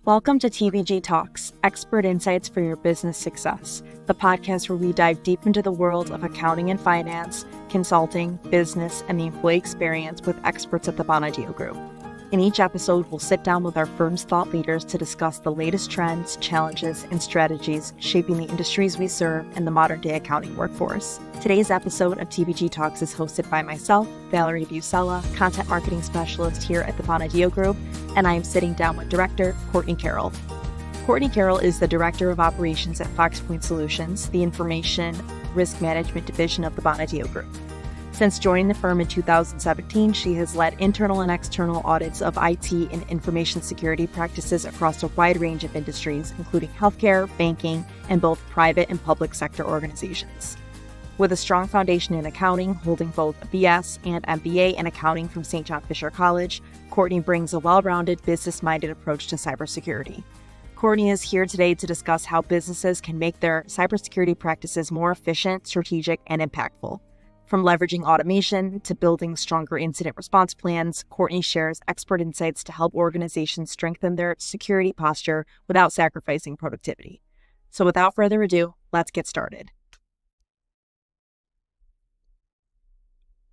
Welcome to TBG Talks, expert insights for your business success, the podcast where we dive deep into the world of accounting and finance, consulting, business, and the employee experience with experts at the Bonadio Group. In each episode, we'll sit down with our firm's thought leaders to discuss the latest trends, challenges, and strategies shaping the industries we serve and the modern-day accounting workforce. Today's episode of TBG Talks is hosted by myself, Valerie Busella, content marketing specialist here at the Bonadio Group, and I am sitting down with Director Courtney Carroll. Courtney Carroll is the Director of Operations at FoxPoint Solutions, the Information Risk Management Division of the Bonadio Group. Since joining the firm in 2017, she has led internal and external audits of IT and information security practices across a wide range of industries, including healthcare, banking, and both private and public sector organizations. With a strong foundation in accounting, holding both a BS and MBA in accounting from St. John Fisher College, Courtney brings a well-rounded, business-minded approach to cybersecurity. Courtney is here today to discuss how businesses can make their cybersecurity practices more efficient, strategic, and impactful. From leveraging automation to building stronger incident response plans, Courtney shares expert insights to help organizations strengthen their security posture without sacrificing productivity. So without further ado, let's get started.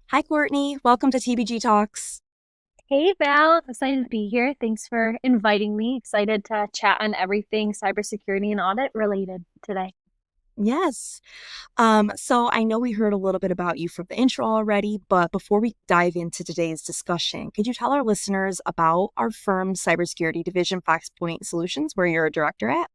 Hi, Courtney. Welcome to TBG Talks. Hey, Val. Excited to be here. Thanks for inviting me. Excited to chat on everything cybersecurity and audit related today. Yes. So I know we heard a little bit about you from the intro already, but before we dive into today's discussion, could you tell our listeners about our firm's cybersecurity division, FoxPoint Solutions, where you're a director at?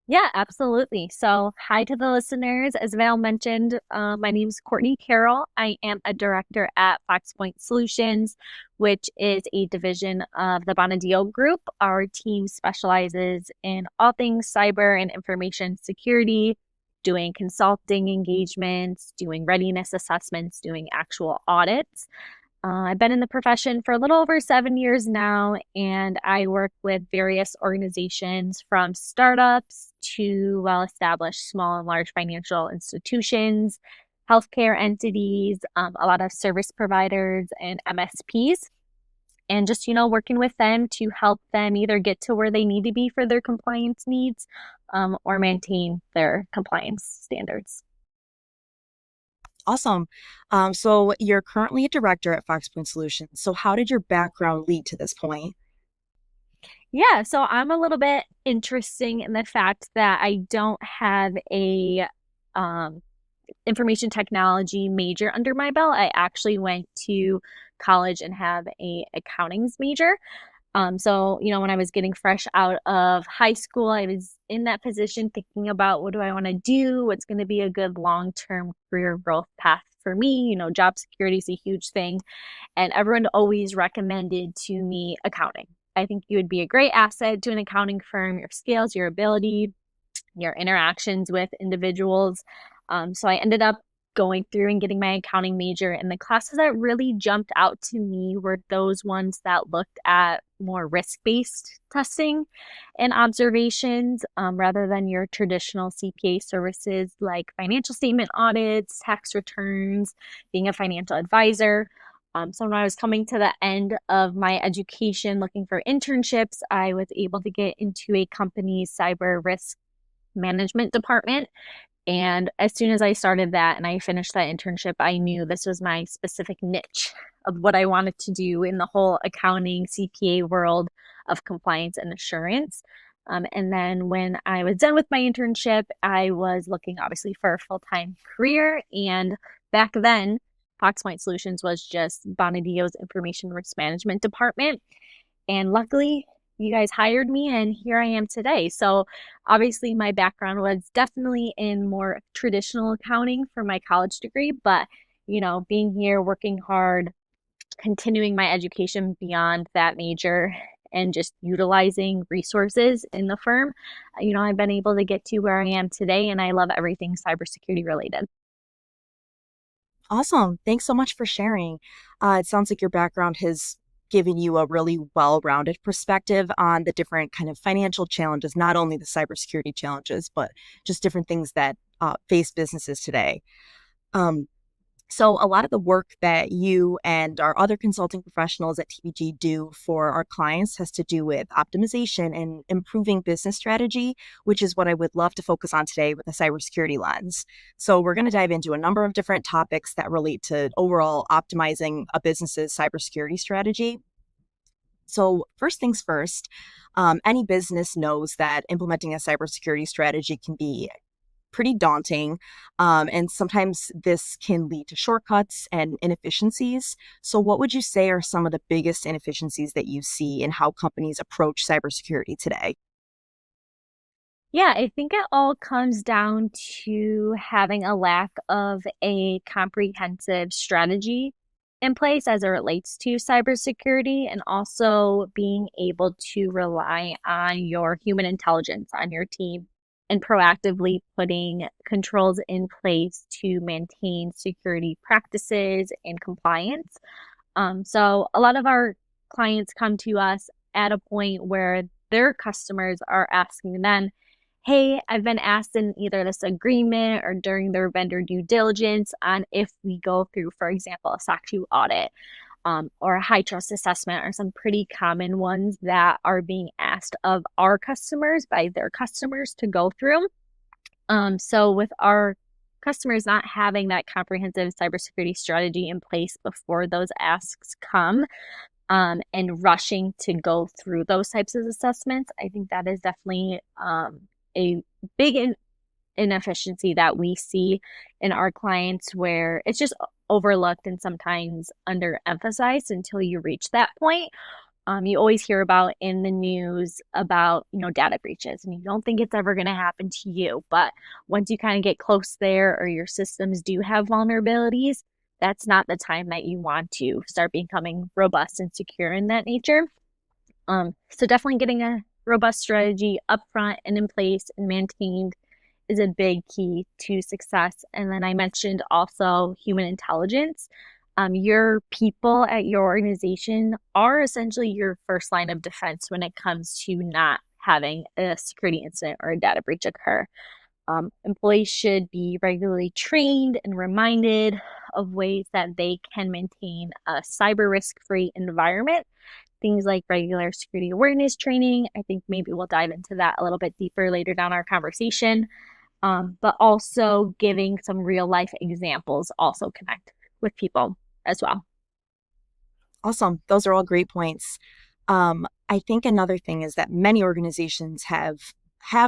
Yeah, absolutely. So hi to the listeners. As Val mentioned, my name is Courtney Carroll. I am a director at FoxPoint Solutions, which is a division of the Bonadio Group. Our team specializes in all things cyber and information security, doing consulting engagements, doing readiness assessments, doing actual audits. I've been in the profession for a little over 7 years now, and I work with various organizations from startups to well-established small and large financial institutions, healthcare entities, a lot of service providers and MSPs, and just, working with them to help them either get to where they need to be for their compliance needs or maintain their compliance standards. Awesome. So you're currently a director at FoxPoint Solutions. So how did your background lead to this point? Yeah, so I'm a little bit interesting in the fact that I don't have a information technology major under my belt. I actually went to college and have a accountings major. So, when I was getting fresh out of high school, I was in that position thinking about what do I want to do? What's going to be a good long-term career growth path for me? Job security is a huge thing. And everyone always recommended to me accounting. I think you would be a great asset to an accounting firm, your skills, your ability, your interactions with individuals. So I ended up going through and getting my accounting major, and the classes that really jumped out to me were those ones that looked at more risk-based testing and observations rather than your traditional CPA services like financial statement audits, tax returns, being a financial advisor. So when I was coming to the end of my education looking for internships, I was able to get into a company's cyber risk management department. And as soon as I started that and I finished that internship, I knew this was my specific niche of what I wanted to do in the whole accounting CPA world of compliance and assurance. And then when I was done with my internship, I was looking obviously for a full-time career. And back then, FoxPoint Solutions was just Bonadio's information risk management department. And luckily, you guys hired me and here I am today. So obviously my background was definitely in more traditional accounting for my college degree, but being here, working hard, continuing my education beyond that major and just utilizing resources in the firm, I've been able to get to where I am today, and I love everything cybersecurity related. Awesome. Thanks so much for sharing. It sounds like your background has given you a really well-rounded perspective on the different kind of financial challenges, not only the cybersecurity challenges, but just different things that face businesses today. So, a lot of the work that you and our other consulting professionals at TBG do for our clients has to do with optimization and improving business strategy, which is what I would love to focus on today with a cybersecurity lens. So, we're going to dive into a number of different topics that relate to overall optimizing a business's cybersecurity strategy. So, first things first, any business knows that implementing a cybersecurity strategy can be pretty daunting. And sometimes this can lead to shortcuts and inefficiencies. So, what would you say are some of the biggest inefficiencies that you see in how companies approach cybersecurity today? Yeah, I think it all comes down to having a lack of a comprehensive strategy in place as it relates to cybersecurity, and also being able to rely on your human intelligence on your team and proactively putting controls in place to maintain security practices and compliance. So a lot of our clients come to us at a point where their customers are asking them, hey, I've been asked in either this agreement or during their vendor due diligence on if we go through, for example, a SOC 2 audit, or a high trust assessment, are some pretty common ones that are being asked of our customers by their customers to go through. So with our customers not having that comprehensive cybersecurity strategy in place before those asks come, and rushing to go through those types of assessments, I think that is definitely a big inefficiency that we see in our clients, where it's just overlooked and sometimes underemphasized until you reach that point. You always hear about in the news about, data breaches, and you don't think it's ever going to happen to you. But once you kind of get close there, or your systems do have vulnerabilities, that's not the time that you want to start becoming robust and secure in that nature. So definitely getting a robust strategy upfront and in place and maintained is a big key to success. And then I mentioned also human intelligence. Your people at your organization are essentially your first line of defense when it comes to not having a security incident or a data breach occur. Employees should be regularly trained and reminded of ways that they can maintain a cyber risk-free environment. Things like regular security awareness training. I think maybe we'll dive into that a little bit deeper later down our conversation. But also giving some real life examples also connect with people as well. Awesome. Those are all great points. I think another thing is that many organizations have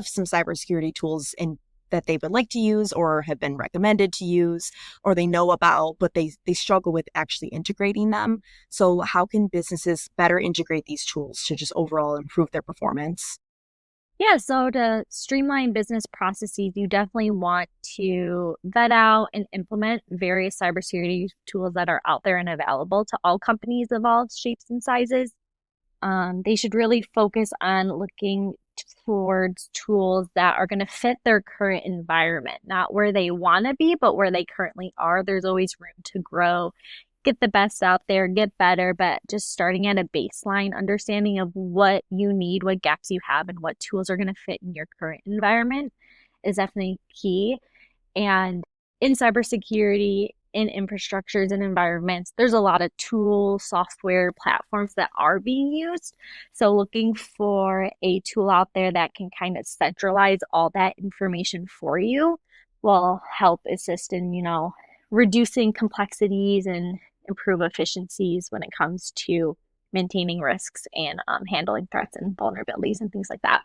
some cybersecurity tools in that they would like to use or have been recommended to use or they know about, but they struggle with actually integrating them. So how can businesses better integrate these tools to just overall improve their performance? Yeah, so to streamline business processes, you definitely want to vet out and implement various cybersecurity tools that are out there and available to all companies of all shapes and sizes. They should really focus on looking towards tools that are going to fit their current environment, not where they want to be, but where they currently are. There's always room to grow, get the best out there, get better, but just starting at a baseline understanding of what you need, what gaps you have, and what tools are going to fit in your current environment is definitely key. And in cybersecurity, in infrastructures and environments, there's a lot of tools, software, platforms that are being used. So looking for a tool out there that can kind of centralize all that information for you will help assist in, reducing complexities and improve efficiencies when it comes to maintaining risks and handling threats and vulnerabilities and things like that.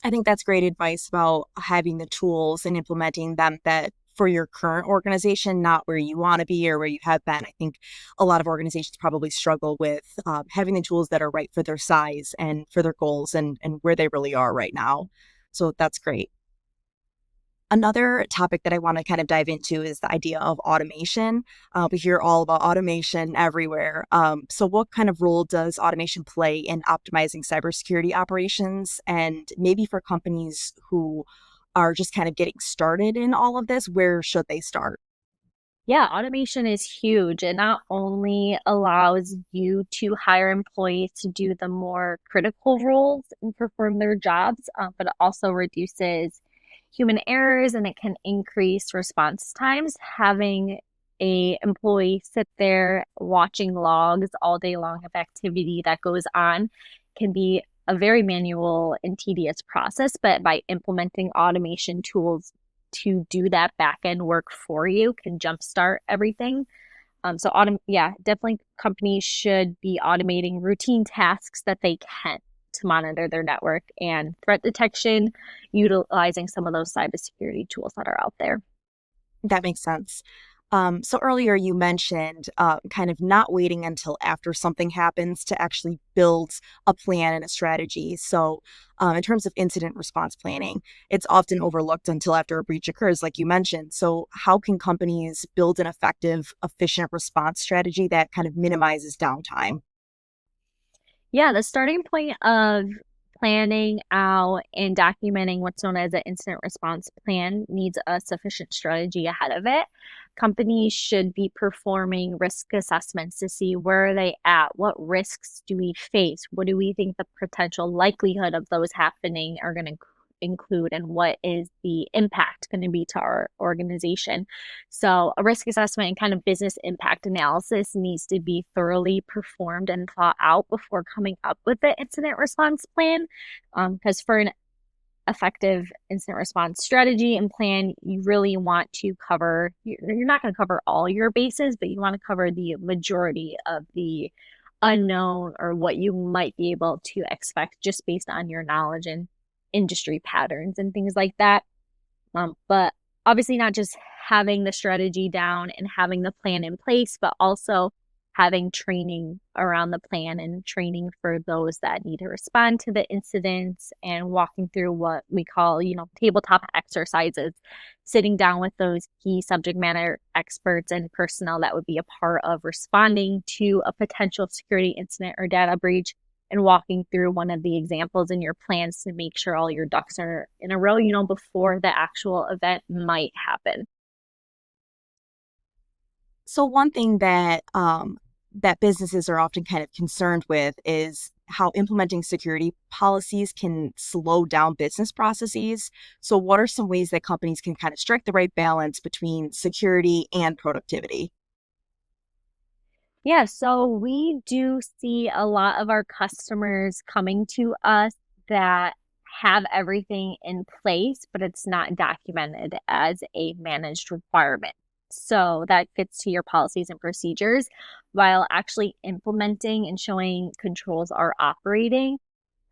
I think that's great advice about having the tools and implementing them that for your current organization, not where you want to be or where you have been. I think a lot of organizations probably struggle with having the tools that are right for their size and for their goals and where they really are right now. So that's great. Another topic that I want to kind of dive into is the idea of automation. We hear all about automation everywhere. So, what kind of role does automation play in optimizing cybersecurity operations? And maybe for companies who are just kind of getting started in all of this, where should they start? Yeah, automation is huge. It not only allows you to hire employees to do the more critical roles and perform their jobs, but it also reduces human errors and it can increase response times. Having a employee sit there watching logs all day long of activity that goes on can be a very manual and tedious process, but by implementing automation tools to do that back end work for you can jumpstart everything. Definitely companies should be automating routine tasks that they can to monitor their network and threat detection, utilizing some of those cybersecurity tools that are out there. That makes sense. So earlier you mentioned kind of not waiting until after something happens to actually build a plan and a strategy. So in terms of incident response planning, it's often overlooked until after a breach occurs, like you mentioned. So how can companies build an effective, efficient response strategy that kind of minimizes downtime? Yeah, the starting point of planning out and documenting what's known as an incident response plan needs a sufficient strategy ahead of it. Companies should be performing risk assessments to see where are they at, what risks do we face, what do we think the potential likelihood of those happening are going to include, and what is the impact going to be to our organization. So a risk assessment and kind of business impact analysis needs to be thoroughly performed and thought out before coming up with the incident response plan. Because for an effective incident response strategy and plan, you really want to cover, you're not going to cover all your bases, but you want to cover the majority of the unknown or what you might be able to expect just based on your knowledge and industry patterns and things like that. But obviously, not just having the strategy down and having the plan in place, but also having training around the plan and training for those that need to respond to the incidents and walking through what we call, tabletop exercises, sitting down with those key subject matter experts and personnel that would be a part of responding to a potential security incident or data breach and walking through one of the examples in your plans to make sure all your ducks are in a row, before the actual event might happen. So one thing that businesses are often kind of concerned with is how implementing security policies can slow down business processes. So what are some ways that companies can kind of strike the right balance between security and productivity? Yeah, so we do see a lot of our customers coming to us that have everything in place, but it's not documented as a managed requirement. So that fits to your policies and procedures while actually implementing and showing controls are operating.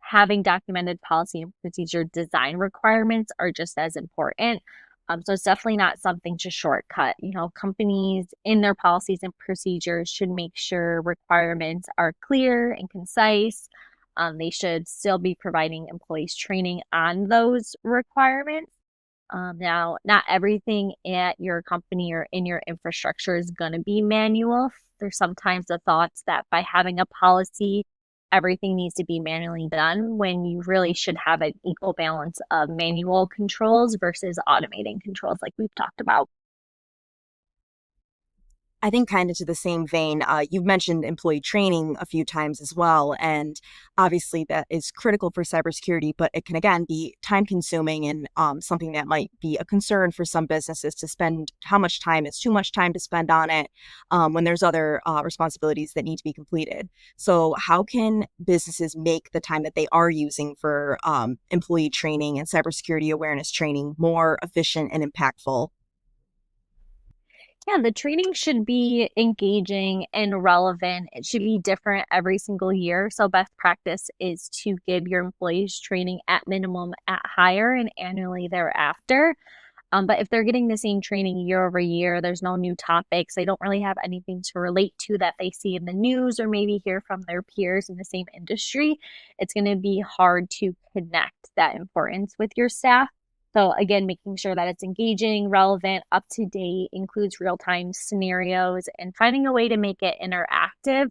Having documented policy and procedure design requirements are just as important. So it's definitely not something to shortcut. Companies in their policies and procedures should make sure requirements are clear and concise. They should still be providing employees training on those requirements. Now, not everything at your company or in your infrastructure is going to be manual. There's sometimes the thoughts that by having a policy, everything needs to be manually done when you really should have an equal balance of manual controls versus automating controls like we've talked about. I think kind of to the same vein, you've mentioned employee training a few times as well. And obviously that is critical for cybersecurity, but it can again be time consuming and something that might be a concern for some businesses to spend how much time is too much time to spend on it when there's other responsibilities that need to be completed. So how can businesses make the time that they are using for employee training and cybersecurity awareness training more efficient and impactful? Yeah, the training should be engaging and relevant. It should be different every single year. So best practice is to give your employees training at minimum at hire and annually thereafter. But if they're getting the same training year over year, there's no new topics. They don't really have anything to relate to that they see in the news or maybe hear from their peers in the same industry. It's going to be hard to connect that importance with your staff. So again, making sure that it's engaging, relevant, up to date, includes real-time scenarios, and finding a way to make it interactive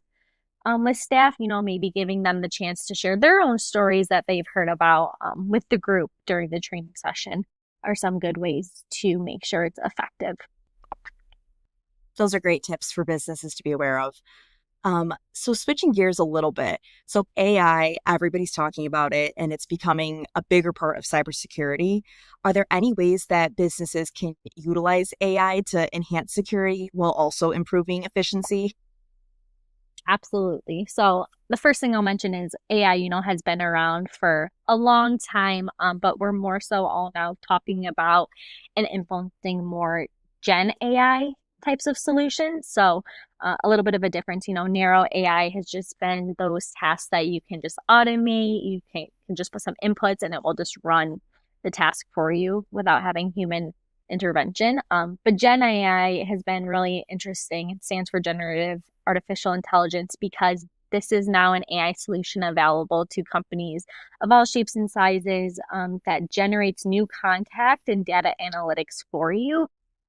with staff, maybe giving them the chance to share their own stories that they've heard about with the group during the training session are some good ways to make sure it's effective. Those are great tips for businesses to be aware of. So switching gears a little bit. So AI, everybody's talking about it and it's becoming a bigger part of cybersecurity. Are there any ways that businesses can utilize AI to enhance security while also improving efficiency? Absolutely. So the first thing I'll mention is AI, has been around for a long time, but we're more so all now talking about and implementing more Gen AI types of solutions. So a little bit of a difference, narrow AI has just been those tasks that you can just automate. You can just put some inputs and it will just run the task for you without having human intervention. But Gen AI has been really interesting. It stands for generative artificial intelligence because this is now an AI solution available to companies of all shapes and sizes that generates new contact and data analytics for you.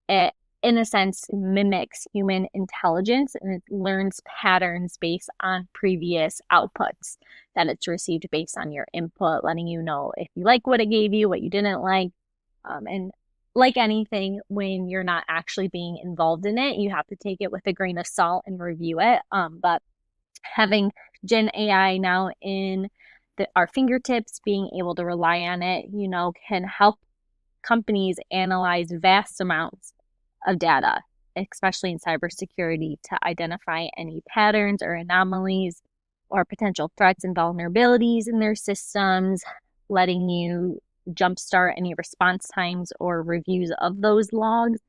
It, in a sense, mimics human intelligence and it learns patterns based on previous outputs that it's received based on your input, letting you know if you like what it gave you, what you didn't like. And like anything, when you're not actually being involved in it, you have to take it with a grain of salt and review it. But having Gen AI now in our fingertips, being able to rely on it, can help companies analyze vast amounts of data, especially in cybersecurity, to identify any patterns or anomalies or potential threats and vulnerabilities in their systems, letting you jumpstart any response times or reviews of those logs.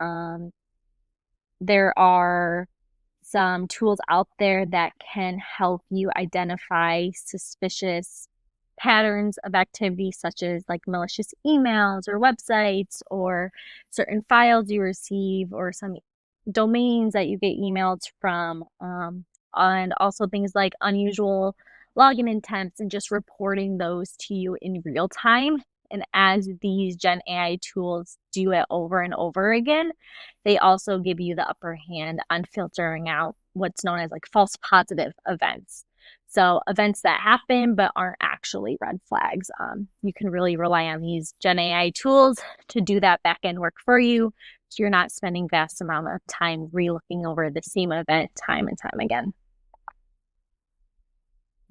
Um, there are some tools out there that can help you identify suspicious patterns of activity, such as like malicious emails or websites or certain files you receive or some domains that you get emailed from, and also things like unusual login attempts and just reporting those to you in real time. And as these Gen AI tools do it over and over again, they also give you the upper hand on filtering out what's known as like false positive events. So events that happen but aren't actually red flags. You can really rely on these Gen AI tools to do that back end work for you. So you're not spending vast amount of time re-looking over the same event time and time again.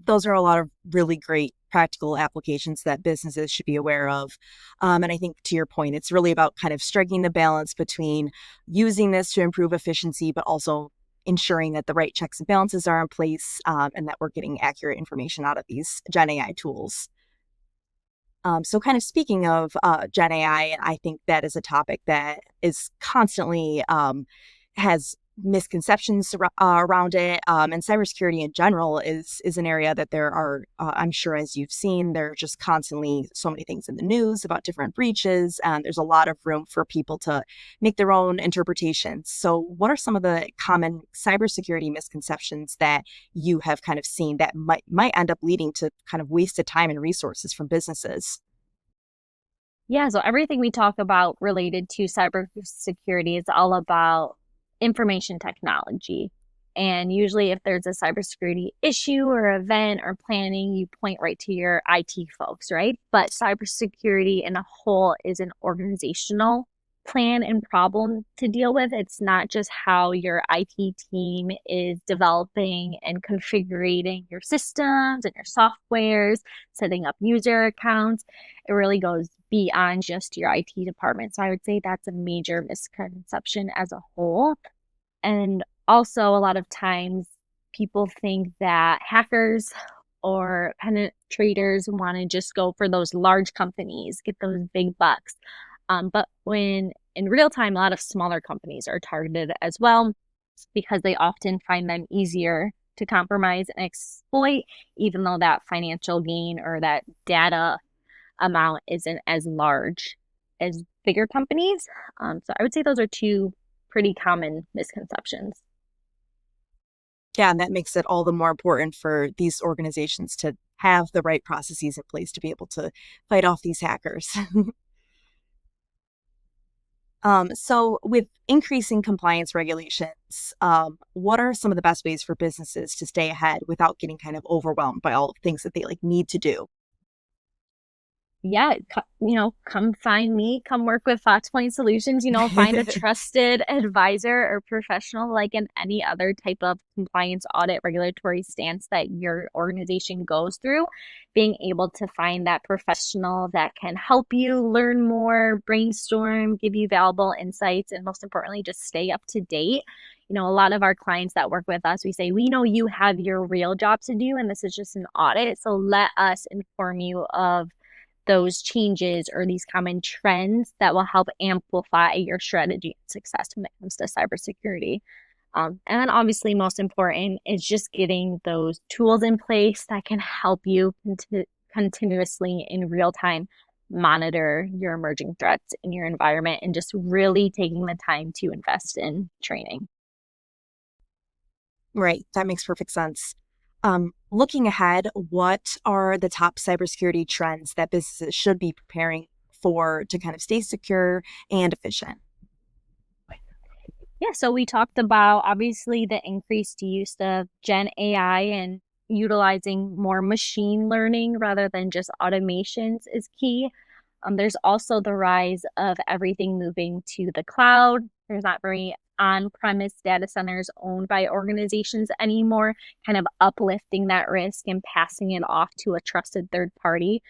Those are a lot of really great practical applications that businesses should be aware of. And I think to your point, it's really about kind of striking the balance between using this to improve efficiency, but also ensuring that the right checks and balances are in place and that we're getting accurate information out of these Gen AI tools. So kind of speaking of Gen AI, I think that is a topic that is constantly has misconceptions around it. And cybersecurity in general is an area that there are, I'm sure as you've seen, there are just constantly so many things in the news about different breaches. And there's a lot of room for people to make their own interpretations. So what are some of the common cybersecurity misconceptions that you have kind of seen that might end up leading to kind of wasted time and resources from businesses? Yeah, so everything we talk about related to cybersecurity is all about information technology. And usually, if there's a cybersecurity issue or event or planning, you point right to your IT folks, right? But cybersecurity in a whole is an organizational plan and problem to deal with. It's not just how your IT team is developing and configuring your systems and your softwares, setting up user accounts. It really goes beyond just your IT department. So I would say that's a major misconception as a whole. And also, a lot of times people think that hackers or penetrators want to just go for those large companies, get those big bucks. But when in real time, a lot of smaller companies are targeted as well because they often find them easier to compromise and exploit, even though that financial gain or that data amount isn't as large as bigger companies. So I would say those are two pretty common misconceptions. Yeah, and that makes it all the more important for these organizations to have the right processes in place to be able to fight off these hackers. So with increasing compliance regulations, what are some of the best ways for businesses to stay ahead without getting kind of overwhelmed by all the things that they like need to do? come find me, come work with Foxpoint Solutions, find a trusted advisor or professional like in any other type of compliance audit regulatory stance that your organization goes through. Being able to find that professional that can help you learn more, brainstorm, give you valuable insights, and most importantly, just stay up to date. A lot of our clients that work with us, we say, we know you have your real job to do, and this is just an audit. So let us inform you of those changes or these common trends that will help amplify your strategy and success when it comes to cybersecurity. And then obviously most important is just getting those tools in place that can help you continuously in real time monitor your emerging threats in your environment and just really taking the time to invest in training. Right. That makes perfect sense. Looking ahead, what are the top cybersecurity trends that businesses should be preparing for to kind of stay secure and efficient? Yeah, so we talked about obviously the increased use of Gen AI and utilizing more machine learning rather than just automations is key. There's also the rise of everything moving to the cloud. There's not very on-premise data centers owned by organizations anymore, kind of uplifting that risk and passing it off to a trusted third party.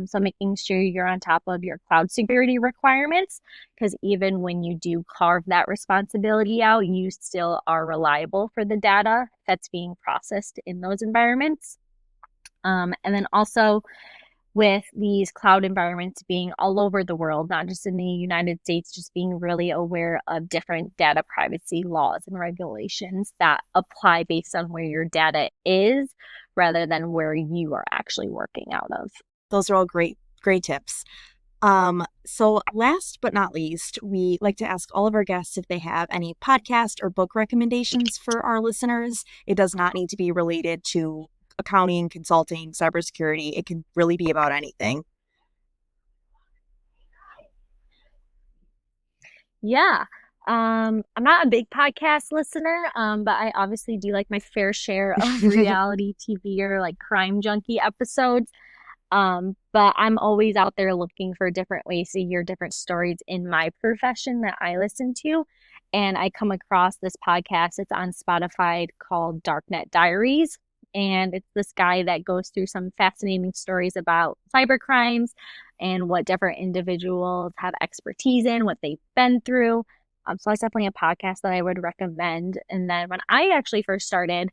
So making sure you're on top of your cloud security requirements, because even when you do carve that responsibility out, you still are reliable for the data that's being processed in those environments. And then also, with these cloud environments being all over the world, not just in the United States, just being really aware of different data privacy laws and regulations that apply based on where your data is rather than where you are actually working out of. Those are all great tips. So last but not least, we like to ask all of our guests if they have any podcast or book recommendations for our listeners. It does not need to be related to accounting, consulting, cybersecurity. It can really be about anything. Yeah. I'm not a big podcast listener, but I obviously do like my fair share of reality TV or like crime junkie episodes. But I'm always out there looking for different ways to hear different stories in my profession that I listen to. And I come across this podcast. It's on Spotify called Darknet Diaries. And it's this guy that goes through some fascinating stories about cyber crimes and what different individuals have expertise in, what they've been through. So that's definitely a podcast that I would recommend. And then when I actually first started,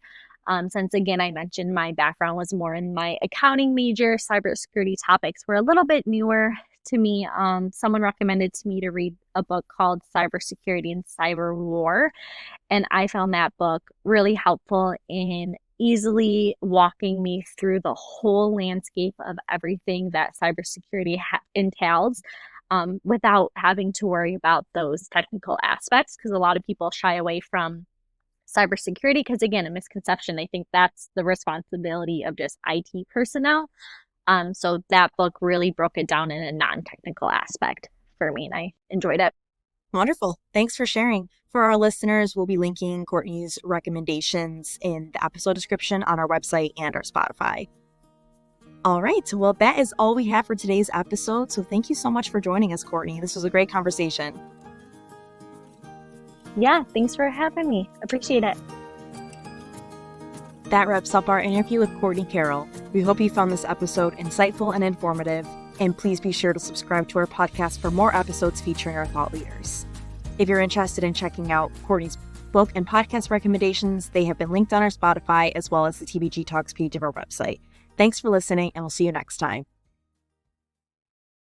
since again, I mentioned my background was more in my accounting major, cybersecurity topics were a little bit newer to me. Someone recommended to me to read a book called Cybersecurity and Cyber War. And I found that book really helpful in easily walking me through the whole landscape of everything that cybersecurity entails, without having to worry about those technical aspects. Because a lot of people shy away from cybersecurity because, again, a misconception. They think that's the responsibility of just IT personnel. So that book really broke it down in a non-technical aspect for me, and I enjoyed it. Wonderful. Thanks for sharing. For our listeners, we'll be linking Courtney's recommendations in the episode description on our website and our Spotify. All right. Well, that is all we have for today's episode. So thank you so much for joining us, Courtney. This was a great conversation. Yeah, thanks for having me. Appreciate it. That wraps up our interview with Courtney Carroll. We hope you found this episode insightful and informative. And please be sure to subscribe to our podcast for more episodes featuring our thought leaders. If you're interested in checking out Courtney's book and podcast recommendations, they have been linked on our Spotify as well as the TBG Talks page of our website. Thanks for listening, and we'll see you next time.